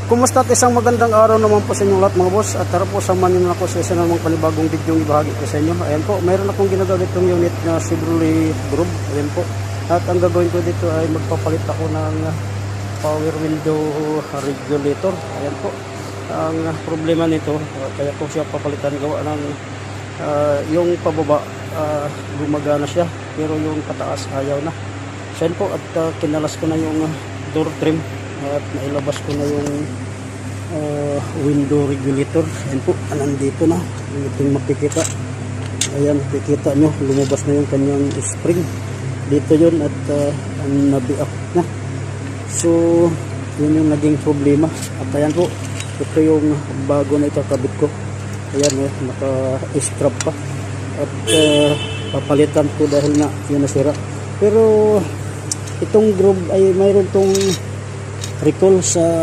Kumusta at isang magandang araw naman po sa inyong lahat mga boss. At tara po, samahan niyo na ako sa isa namang panibagong video yung ibahagi ko sa inyo. Ayan po, mayroon akong ginagamit itong unit na Chevrolet Groove. Ayan po. At ang gagawin ko dito ay magpapalit ako ng power window regulator. Ayan po. Ang problema nito, kaya ko siya papalitan, gawa ng yung pababa gumagana siya, pero yung pataas ayaw na. So ayan po, at kinalas ko na yung door trim at nailabas ko na yung window regulator. Ayan po, nandito na, hindi makikita. Ayan, makikita nyo, lumabas na yung kanyang spring dito yun, at nabiak na. So yun yung naging problema. At ayan po, ito yung bago na ikakabit ko. Ayan, naka-scrap pa, at papalitan ko dahil nga yun nasira. Pero itong groove ay mayroon tong recall sa